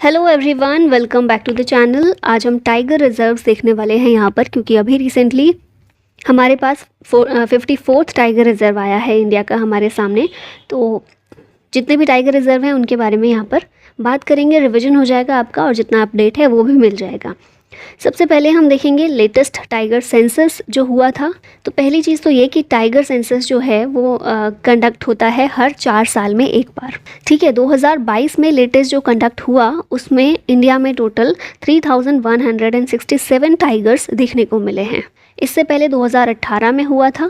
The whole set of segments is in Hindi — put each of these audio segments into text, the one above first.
Hello everyone, welcome back to the channel. आज हम टाइगर रिजर्व्स देखने वाले हैं यहाँ पर, क्योंकि अभी रिसेंटली हमारे पास 54th टाइगर रिजर्व आया है इंडिया का हमारे सामने। तो जितने भी टाइगर रिजर्व हैं उनके बारे में यहाँ पर बात करेंगे, रिवीजन हो जाएगा आपका और जितना अपडेट है वो भी मिल जाएगा। सबसे पहले हम देखेंगे लेटेस्ट टाइगर सेंसस जो हुआ था। तो पहली चीज़ तो ये कि टाइगर सेंसस जो है वो कंडक्ट होता है हर 4 साल में एक बार। ठीक है, 2022 में लेटेस्ट जो कंडक्ट हुआ उसमें इंडिया में टोटल 3167 टाइगर्स देखने को मिले हैं। इससे पहले 2018 में हुआ था।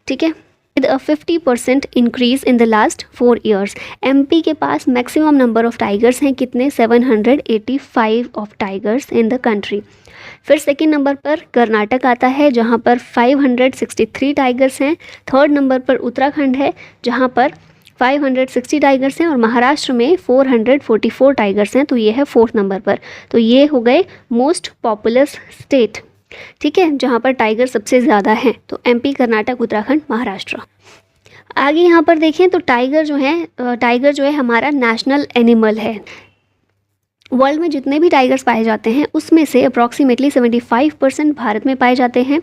ठीक है, with a 50% increase in the last 4 years। MP के पास मैक्सिमम नंबर ऑफ टाइगर्स हैं कितने? 785 of tigers in the country. फिर सेकंड नंबर पर कर्नाटक आता है जहां पर 563 टाइगर्स हैं। थर्ड नंबर पर उत्तराखंड है जहां पर 560 टाइगर्स हैं और महाराष्ट्र में 444 टाइगर्स हैं। तो ये है फोर्थ नंबर पर। तो ये हो गए मोस्ट पॉपुलस स्टेट, ठीक है, जहाँ पर टाइगर सबसे ज़्यादा हैं। तो MP, कर्नाटक, उत्तराखंड, महाराष्ट्र। आगे यहाँ पर देखें तो टाइगर जो है हमारा नेशनल एनिमल है। वर्ल्ड में जितने भी टाइगर्स पाए जाते हैं उसमें से अप्रॉक्सीमेटली 75% भारत में पाए जाते हैं।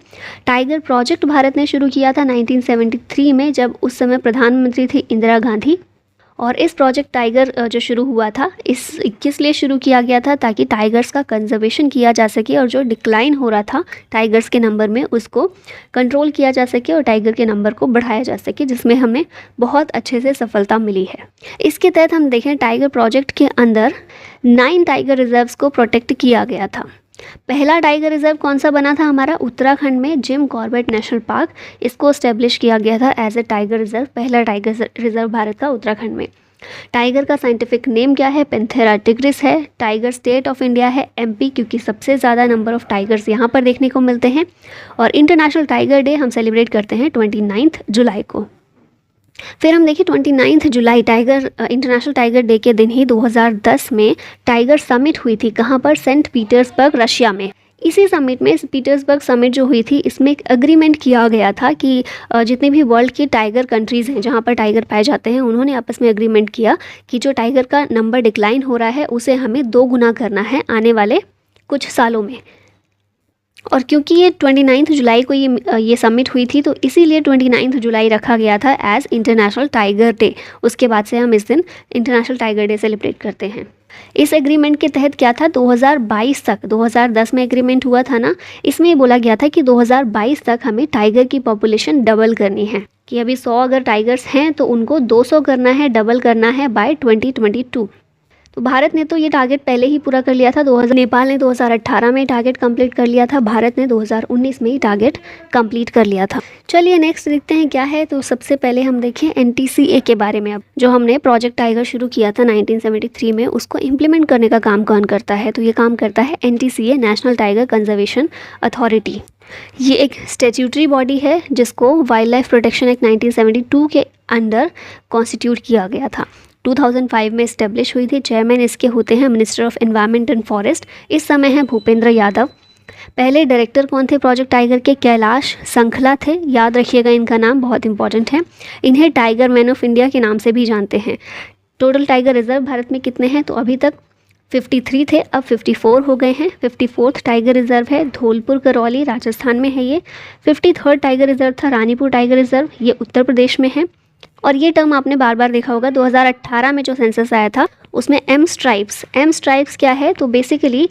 टाइगर प्रोजेक्ट भारत ने शुरू किया था 1973 में, जब उस समय प्रधानमंत्री थी इंदिरा गांधी। और इस प्रोजेक्ट टाइगर जो शुरू हुआ था किस लिए शुरू किया गया था? ताकि टाइगर्स का कंजर्वेशन किया जा सके और जो डिक्लाइन हो रहा था टाइगर्स के नंबर में उसको कंट्रोल किया जा सके और टाइगर के नंबर को बढ़ाया जा सके, जिसमें हमें बहुत अच्छे से सफलता मिली है। इसके तहत हम देखें टाइगर प्रोजेक्ट के अंदर 9 टाइगर रिजर्व्स को प्रोटेक्ट किया गया था। पहला टाइगर रिजर्व कौन सा बना था? हमारा उत्तराखंड में जिम कॉर्बेट नेशनल पार्क। इसको एस्टेब्लिश किया गया था एज ए टाइगर रिजर्व। पहला टाइगर रिजर्व भारत का उत्तराखंड में। टाइगर का साइंटिफिक नेम क्या है? पैंथेरा टिग्रिस है। टाइगर स्टेट ऑफ इंडिया है MP, क्योंकि सबसे ज़्यादा नंबर ऑफ टाइगर्स यहाँ पर देखने को मिलते हैं। और इंटरनेशनल टाइगर डे हम सेलिब्रेट करते हैं 29 जुलाई को। फिर हम देखिए 29 जुलाई इंटरनेशनल टाइगर डे के दिन ही 2010 में टाइगर समिट हुई थी। कहाँ पर? सेंट पीटर्सबर्ग, रशिया में। इसी समिट में, पीटर्सबर्ग समिट जो हुई थी, इसमें एक एग्रीमेंट किया गया था कि जितने भी वर्ल्ड की टाइगर कंट्रीज़ हैं जहाँ पर टाइगर पाए जाते हैं, उन्होंने आपस में एग्रीमेंट किया कि जो टाइगर का नंबर डिक्लाइन हो रहा है उसे हमें 2 गुना करना है आने वाले कुछ सालों में। और क्योंकि ये 29 जुलाई को ये समिट हुई थी, तो इसीलिए 29 जुलाई रखा गया था एज इंटरनेशनल टाइगर डे। उसके बाद से हम इस दिन इंटरनेशनल टाइगर डे सेलिब्रेट करते हैं। इस एग्रीमेंट के तहत क्या था? 2022 तक, 2010 में एग्रीमेंट हुआ था ना, इसमें ये बोला गया था कि 2022 तक हमें टाइगर की पॉपुलेशन डबल करनी है। कि अभी 100 अगर टाइगर्स हैं तो उनको 200 करना है, डबल करना है बाय 2022। तो भारत ने तो ये टारगेट पहले ही पूरा कर लिया था। नेपाल ने 2018 में टारगेट कंप्लीट कर लिया था। भारत ने 2019 में ही टारगेट कंप्लीट कर लिया था। चलिए नेक्स्ट देखते हैं क्या है। तो सबसे पहले हम देखें NTCA के बारे में। अब जो हमने प्रोजेक्ट टाइगर शुरू किया था 1973 में, उसको इम्प्लीमेंट करने का काम कौन करता है? तो ये काम करता है NTCA, national tiger conservation authority. ये एक स्टैट्यूटरी बॉडी है जिसको वाइल्ड लाइफ प्रोटेक्शन एक्ट 1972 के अंडर कॉन्स्टिट्यूट किया गया था। 2005 में इस्टेब्लिश हुई थी। चेयरमैन इसके होते हैं minister of environment and forest. इस समय है भूपेंद्र यादव। पहले डायरेक्टर कौन थे प्रोजेक्ट टाइगर के? कैलाश संखला थे। याद रखिएगा इनका नाम, बहुत इंपॉर्टेंट है। इन्हें टाइगर मैन ऑफ इंडिया के नाम से भी जानते हैं। टोटल टाइगर रिजर्व भारत में कितने हैं? तो अभी तक 53 थे, अब 54 हो गए हैं। 54th टाइगर रिजर्व है धौलपुर करौली, राजस्थान में है ये। 53rd टाइगर रिजर्व था रानीपुर टाइगर रिजर्व, ये उत्तर प्रदेश में है। और ये टर्म आपने बार बार देखा होगा, 2018 में जो सेंसस आया था उसमें एम स्ट्राइप्स क्या है? तो बेसिकली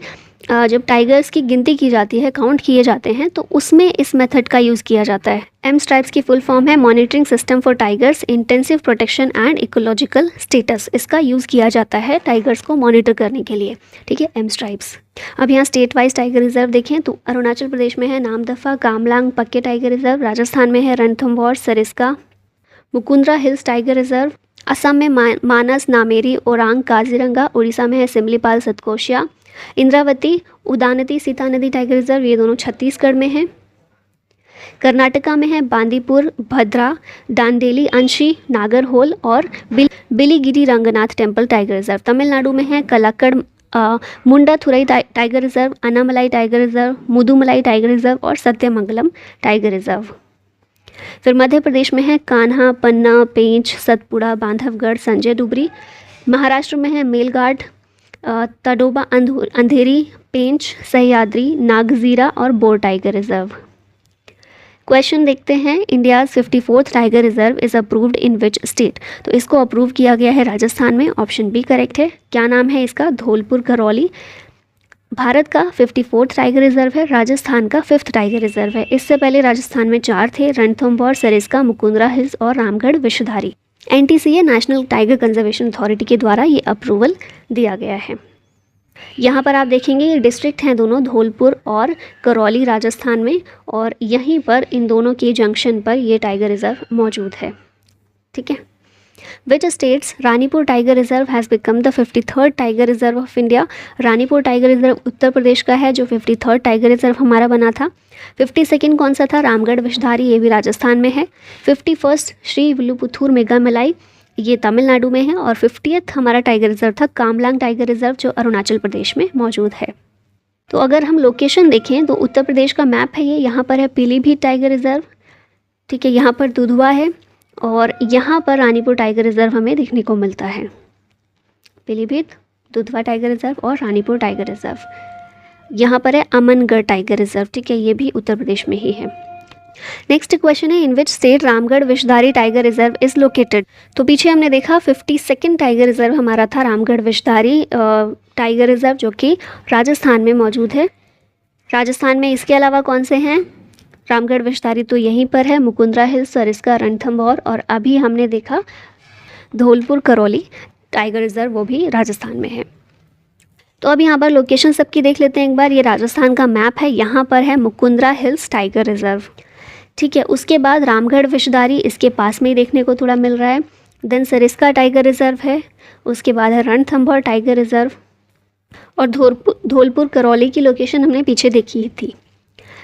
जब टाइगर्स की गिनती की जाती है, काउंट किए जाते हैं, तो उसमें इस मेथड का यूज़ किया जाता है। एम स्ट्राइप्स की फुल फॉर्म है monitoring system for tigers, intensive protection and ecological status. इसका यूज़ किया जाता है टाइगर्स को मॉनिटर करने के लिए। ठीक है, एम स्ट्राइप्स। अब यहाँ स्टेट वाइज टाइगर रिजर्व देखें तो अरुणाचल प्रदेश में है नामदफा, कामलांग पक्के टाइगर रिजर्व। राजस्थान में है Ranthambore, Sariska, Mukundra hills tiger reserve. Assam में मानस, नामेरी, ओरांग, काजीरंगा। उड़ीसा में है सिमलीपाल, सतकोशिया, इंद्रावती, उदानती, सीता नदी टाइगर रिजर्व। ये दोनों छत्तीसगढ़ में हैं। कर्नाटका में है बांदीपुर, भद्रा, दांडेली, अंशी, नागरहोल और Biligiri Ranganath temple tiger reserve. Tamil Nadu में है Kalakad, Mundanthurai tiger reserve, Anamalai tiger reserve, Mudumalai tiger reserve और सत्यमंगलम टाइगर रिजर्व। फिर मध्य प्रदेश में है कान्हा, पन्ना, पेंच, सतपुड़ा, बांधवगढ़, संजय डुबरी। महाराष्ट्र में है मेलघाट, तडोबा अंधेरी, पेंच, सह्याद्री, नागजीरा और बोर टाइगर रिजर्व। क्वेश्चन देखते हैं, India's 54th tiger reserve is approved in which state. तो इसको अप्रूव किया गया है राजस्थान में, ऑप्शन बी करेक्ट है। क्या नाम है इसका? धौलपुर करौली। भारत का 54th टाइगर रिजर्व है, राजस्थान का 5th टाइगर रिजर्व है। इससे पहले राजस्थान में 4 थे, रणथंभौर, सरिस्का, मुकुंदरा हिल्स और Ramgarh Vishdhari. NTCA national tiger conservation authority के द्वारा ये अप्रूवल दिया गया है। यहाँ पर आप देखेंगे ये डिस्ट्रिक्ट हैं दोनों, धौलपुर और करौली राजस्थान में, और यहीं पर इन दोनों के जंक्शन पर ये टाइगर रिजर्व मौजूद है। ठीक है। Which states Ranipur tiger reserve has become the 53rd tiger reserve of India. Ranipur tiger reserve Uttar Pradesh का है, जो 53rd टाइगर रिजर्व हमारा बना था। 52nd कौन सा था? रामगढ़ विषधारी, ये भी राजस्थान में है। 51st श्री विल्लुपुथूर मेघामलाई, ये तमिलनाडु में है। और 50th हमारा टाइगर रिजर्व था कामलांग टाइगर रिजर्व, जो अरुणाचल प्रदेश में मौजूद है। तो अगर हम लोकेशन देखें तो उत्तर प्रदेश का मैप है ये, यहाँ पर है पीलीभीत टाइगर रिजर्व, ठीक है, यहाँ पर दुधवा है, और यहाँ पर रानीपुर टाइगर रिजर्व हमें देखने को मिलता है। पीलीभीत, दुधवा टाइगर रिजर्व और रानीपुर टाइगर रिजर्व। यहाँ पर है अमनगढ़ टाइगर रिजर्व, ठीक है, ये भी उत्तर प्रदेश में ही है। नेक्स्ट क्वेश्चन है, in which state Ramgarh Vishdhari tiger reserve is located. तो पीछे हमने देखा 52nd टाइगर रिजर्व हमारा था रामगढ़ विषधारी टाइगर रिजर्व, जो कि राजस्थान में मौजूद है। राजस्थान में इसके अलावा कौन से हैं? रामगढ़ विषधारी तो यहीं पर है, मुकुंदरा हिल्स, सरिस्का, रणथंभौर, और अभी हमने देखा धौलपुर करौली टाइगर रिजर्व, वो भी राजस्थान में है। तो अब यहाँ पर लोकेशन सबकी देख लेते हैं एक बार। ये राजस्थान का मैप है, यहाँ पर है मुकुंदरा हिल्स टाइगर रिजर्व, ठीक है। उसके बाद रामगढ़ विषधारी इसके पास में ही देखने को थोड़ा मिल रहा है। देन सरिस्का टाइगर रिजर्व है, उसके बाद है रणथंभौर टाइगर रिजर्व, और धौलपुर करौली की लोकेशन हमने पीछे देखी ही थी।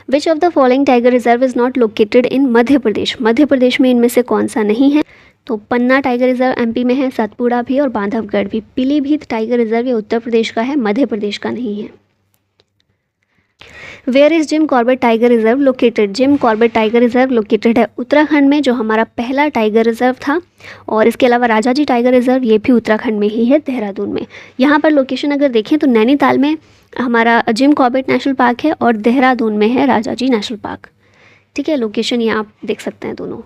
Which of the following tiger reserve is not located in Madhya Pradesh. Madhya Pradesh में इनमें से कौन सा नहीं है? तो पन्ना टाइगर रिजर्व MP में है, सतपुड़ा भी और बांधवगढ़ भी। पीलीभीत टाइगर रिजर्व ये उत्तर प्रदेश का है, मध्य प्रदेश का नहीं है। Where is Jim Corbett tiger reserve located. Jim Corbett tiger reserve located है उत्तराखंड में, जो हमारा पहला टाइगर रिजर्व था। और इसके अलावा राजाजी टाइगर रिजर्व ये भी उत्तराखंड में ही है, देहरादून में। यहाँ पर लोकेशन अगर देखें तो नैनीताल में हमारा जिम कॉर्बेट नेशनल पार्क है, और देहरादून में है राजाजी नेशनल पार्क, ठीक है। लोकेशन ये आप देख सकते हैं दोनों।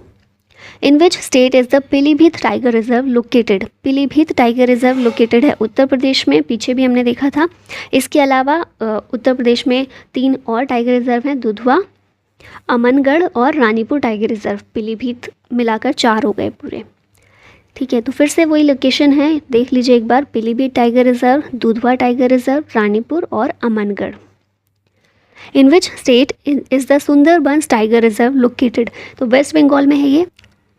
In which state is the Pilibhit tiger reserve located. Pilibhit tiger reserve located है उत्तर प्रदेश में, पीछे भी हमने देखा था। इसके अलावा उत्तर प्रदेश में 3 और टाइगर रिजर्व हैं, दुधवा, अमनगढ़ और रानीपुर टाइगर रिजर्व। पीलीभीत मिलाकर 4 हो गए पूरे, ठीक है। तो फिर से वही लोकेशन है, देख लीजिए एक बार। Pilibhit tiger reserve, Dudhwa tiger reserve, Ranipur और Amangarh. In which state is the Sundarbans tiger reserve located. तो वेस्ट बंगाल में है ये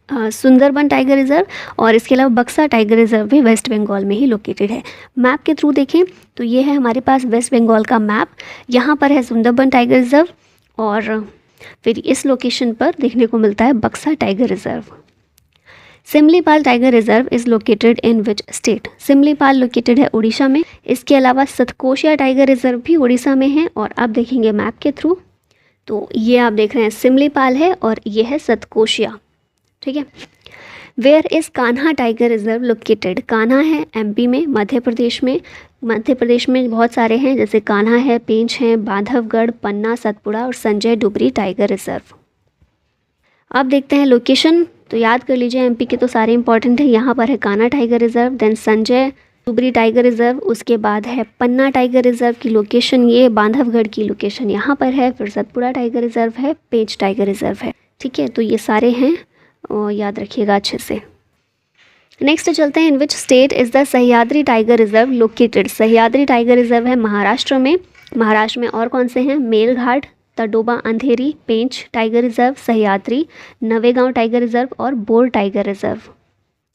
सुंदरबन टाइगर रिजर्व, और इसके अलावा बक्सा टाइगर रिजर्व भी वेस्ट बंगाल में ही लोकेटेड है। मैप के थ्रू देखें तो ये है हमारे पास वेस्ट बंगाल का मैप। यहाँ पर है सुंदरबन टाइगर रिजर्व, और फिर इस लोकेशन पर देखने को मिलता है Buxa tiger reserve. Similipal tiger reserve is located in which state. Similipal located है उड़ीसा में। इसके अलावा सतकोशिया टाइगर रिजर्व भी उड़ीसा में है, और आप देखेंगे मैप के थ्रू तो ये आप देख रहे हैं सिमलीपाल है, और ये है सतकोशिया, ठीक है। Where is Kanha tiger reserve located. Kanha है MP में, मध्य प्रदेश में। मध्य प्रदेश में बहुत सारे हैं, जैसे कान्हा है, पेंच है, बांधवगढ़, पन्ना, सतपुड़ा और संजय डुबरी टाइगर रिजर्व। अब देखते हैं लोकेशन, तो याद कर लीजिए MP के तो सारे इंपॉर्टेंट है। यहाँ पर है Kanha tiger reserve, then Sanjay Dubri tiger reserve, उसके बाद है पन्ना टाइगर रिजर्व की लोकेशन ये, बांधवगढ़ की लोकेशन यहाँ पर है, फिर सतपुड़ा टाइगर रिजर्व है, पेंच टाइगर रिजर्व है, ठीक है। तो ये सारे हैं और याद रखिएगा अच्छे से। नेक्स्ट चलते हैं, in which state is the Sahyadri tiger reserve located. Sahyadri tiger reserve है महाराष्ट्र में। महाराष्ट्र में और कौन से हैं? Melghat, Tadoba Andhari, Pench tiger reserve, Sahyadri, Navegaon tiger reserve और बोर टाइगर रिजर्व।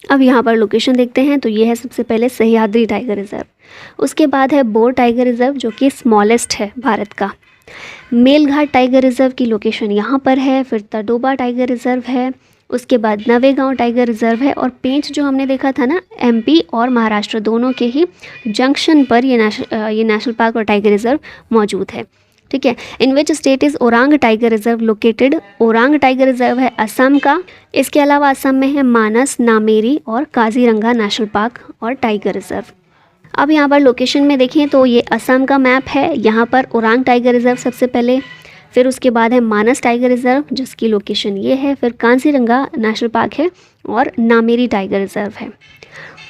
अब यहाँ पर लोकेशन देखते हैं, तो ये है सबसे पहले सह्याद्री टाइगर रिजर्व, उसके बाद है बोर टाइगर रिजर्व जो कि स्मॉलेस्ट है भारत का। मेलघाट टाइगर रिजर्व की लोकेशन यहाँ पर है, फिर तडोबा टाइगर रिजर्व है, उसके बाद नवेगांव टाइगर रिजर्व है, और पेंच जो हमने देखा था ना MP और महाराष्ट्र दोनों के ही जंक्शन पर ये नेशनल पार्क और टाइगर रिजर्व मौजूद है, ठीक है। In which state is Orang tiger reserve located. Orang tiger reserve है असम का। इसके अलावा असम में है मानस, नामेरी और काजीरंगा नेशनल पार्क और टाइगर रिजर्व। अब यहाँ पर लोकेशन में देखें तो ये असम का मैप है। यहाँ पर ओरांग टाइगर रिज़र्व सबसे पहले, फिर उसके बाद है मानस टाइगर रिज़र्व जिसकी लोकेशन ये है, फिर कांसीरंगा नेशनल पार्क है और नामेरी टाइगर रिज़र्व है।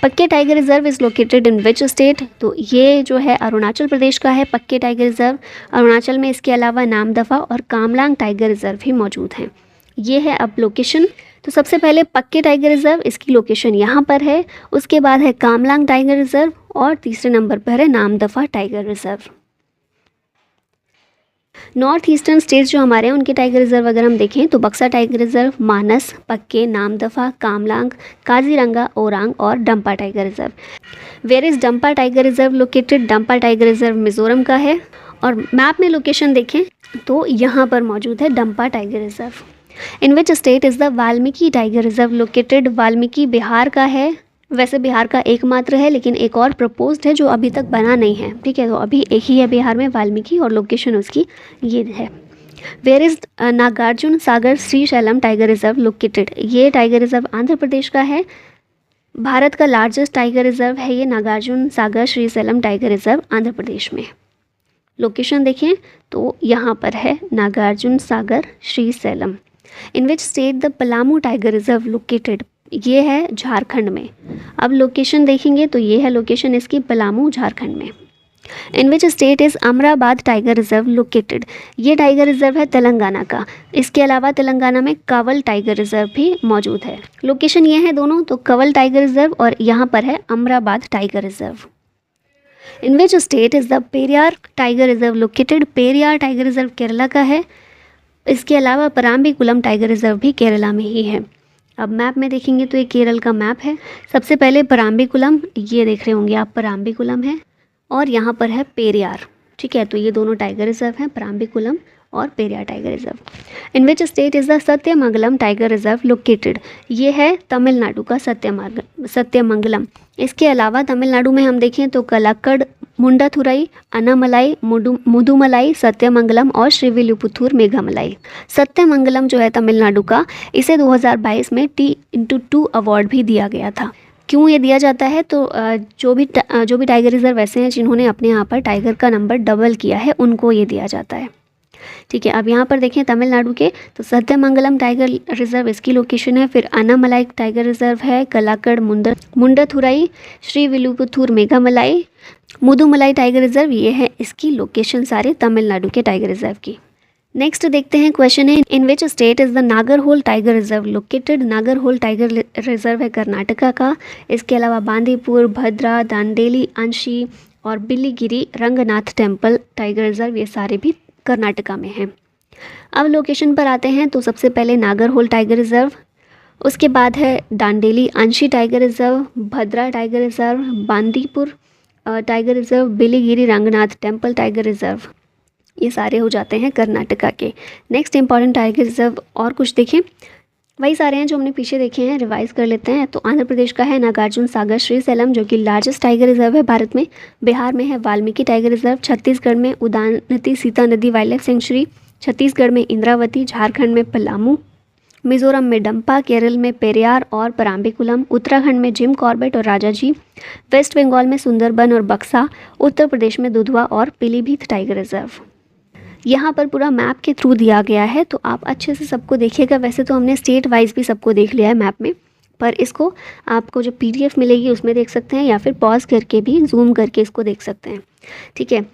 पक्के tiger reserve is located in which state, तो ये जो है अरुणाचल प्रदेश का है पक्के टाइगर रिज़र्व। अरुणाचल में इसके अलावा नामदफा और कामलांग टाइगर रिज़र्व भी मौजूद हैं। ये है अब लोकेशन। तो सबसे पहले पक्के टाइगर रिज़र्व, इसकी लोकेशन यहाँ पर है। उसके बाद है कामलांग टाइगर रिज़र्व और तीसरे नंबर पर है Namdapha tiger reserve. North eastern states जो हमारे हैं उनके टाइगर रिज़र्व अगर हम देखें तो बक्सा टाइगर रिज़र्व, मानस, पक्के, नामदफा, कामलांग, काजीरंगा, ओरांग और Dampa tiger reserve. Where is Dampa tiger reserve located, Dampa tiger reserve Mizoram का है और मैप में लोकेशन देखें तो यहाँ पर मौजूद है Dampa tiger reserve. In which state is the Valmiki tiger reserve located, Valmiki Bihar का है। वैसे बिहार का एकमात्र है लेकिन एक और प्रपोज्ड है जो अभी तक बना नहीं है, ठीक है। तो अभी एक ही है बिहार में वाल्मीकि और लोकेशन उसकी ये है। Where is Nagarjuna Sagar Srisailam tiger reserve located, ये टाइगर रिज़र्व आंध्र प्रदेश का है। भारत का लार्जेस्ट टाइगर रिज़र्व है ये नागार्जुन सागर श्रीशैलम टाइगर रिज़र्व आंध्र प्रदेश में। लोकेशन देखें तो यहाँ पर है Nagarjuna Sagar Srisailam. In which state the Palamu tiger reserve located, ये है झारखंड में। अब लोकेशन देखेंगे तो ये है लोकेशन इसकी पलामू झारखंड में। In which state is Amrabad tiger reserve located, ये टाइगर रिज़र्व है तेलंगाना का। इसके अलावा तेलंगाना में कावल टाइगर रिज़र्व भी मौजूद है। लोकेशन ये है दोनों, तो कावल टाइगर रिज़र्व और यहाँ पर है Amrabad tiger reserve. In which state is the Periyar tiger reserve located, Periyar tiger reserve Kerala का है। इसके अलावा पराम्बीकुलम टाइगर रिज़र्व भी केरला में ही है। अब मैप में देखेंगे तो ये केरल का मैप है। सबसे पहले पराम्बीकुलम, ये देख रहे होंगे आप, पराम्बीकुलम है और यहाँ पर है पेरियार, ठीक है। तो ये दोनों टाइगर रिज़र्व हैं, पराम्बीकुलम और Periyar tiger reserve. In which state is the Sathyamangalam tiger reserve located, ये है तमिलनाडु का सत्यमंगलम। इसके अलावा तमिलनाडु में हम देखें तो कलाक्कड़, मुंडाथुराई, अन्नामलाई, मुदुमलाई, सत्यमंगलम और श्रीविल्लिपुथूर मेघामलाई। सत्यमंगलम जो है तमिलनाडु का, इसे 2022 में T/2 अवार्ड भी दिया गया था। क्यों ये दिया जाता है, तो जो भी टाइगर रिज़र्व ऐसे हैं जिन्होंने अपने यहाँ पर टाइगर का नंबर डबल किया है उनको ये दिया जाता है, ठीक है। अब यहाँ पर देखें तमिलनाडु के तो सत्यमंगलम टाइगर रिज़र्व इसकी लोकेशन है। फिर अन्नामलाई टाइगर रिज़र्व है, कलाक्कड़, मुंडाथुराई, श्रीविल्लिपुथूर मेघामलाई, मुदुमलाई टाइगर रिज़र्व, ये है इसकी लोकेशन सारे तमिलनाडु के टाइगर रिज़र्व की। नेक्स्ट देखते हैं क्वेश्चन है, in which state is the Nagarhole tiger reserve located, Nagarhole tiger reserve है कर्नाटका का। इसके अलावा बांदीपुर, भद्रा, दांडेली, अंशी और Biligiri Ranganath temple tiger reserve, ये सारे भी कर्नाटका में हैं। अब लोकेशन पर आते हैं तो सबसे पहले नागरहोल टाइगर रिज़र्व, उसके बाद है Dandeli Anshi tiger reserve, Bhadra tiger reserve, Bandipur tiger reserve, Biligiri Ranganath temple tiger reserve, ये सारे हो जाते हैं कर्नाटका के। नेक्स्ट इंपॉर्टेंट टाइगर रिज़र्व और कुछ देखें, वही सारे हैं जो हमने पीछे देखे हैं, रिवाइज कर लेते हैं। तो आंध्र प्रदेश का है नागार्जुन सागर श्रीशैलम जो कि लार्जेस्ट टाइगर रिज़र्व है भारत में। बिहार में है वाल्मीकि टाइगर रिज़र्व, छत्तीसगढ़ में उदानती सीता नदी वाइल्ड लाइफ सेंचुरी, छत्तीसगढ़ में इंद्रावती, झारखंड में पलामू, मिजोरम में डंपा, केरल में पेरियार और पराम्बीकुलम, उत्तराखंड में जिम कॉर्बेट और राजाजी, वेस्ट बंगाल में सुंदरबन और बक्सा, उत्तर प्रदेश में दुधवा और पीलीभीत टाइगर रिज़र्व। यहाँ पर पूरा मैप के थ्रू दिया गया है तो आप अच्छे से सबको देखिएगा। वैसे तो हमने स्टेट वाइज भी सबको देख लिया है मैप में, पर इसको आपको जो PDF मिलेगी उसमें देख सकते हैं या फिर पॉज करके भी जूम करके इसको देख सकते हैं, ठीक है।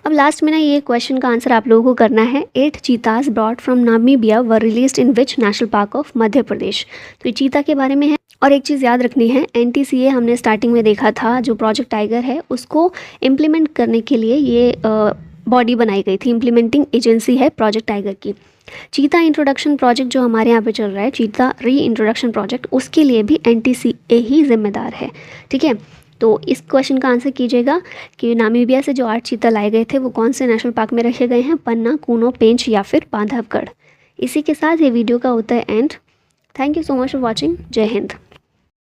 अब लास्ट में ना ये क्वेश्चन का आंसर आप लोगों को करना है। 8 cheetahs brought from Namibia were released in which national park of Madhya Pradesh. तो ये चीता के बारे में है। और एक चीज़ याद रखनी है, NTCA हमने स्टार्टिंग में देखा था, जो प्रोजेक्ट टाइगर है उसको इम्प्लीमेंट करने के लिए ये बॉडी बनाई गई थी, इम्प्लीमेंटिंग एजेंसी है प्रोजेक्ट टाइगर की। चीता इंट्रोडक्शन प्रोजेक्ट जो हमारे यहाँ पे चल रहा है, चीता री इंट्रोडक्शन प्रोजेक्ट, उसके लिए भी NTCA ही जिम्मेदार है, ठीक है। तो इस क्वेश्चन का आंसर कीजिएगा कि नामीबिया से जो 8 चीता लाए गए थे वो कौन से नेशनल पार्क में रखे गए हैं, पन्ना, कूनो, पेंच या फिर बांधवगढ़। इसी के साथ ये वीडियो का होता है and. Thank you so much for watching. जय हिंद।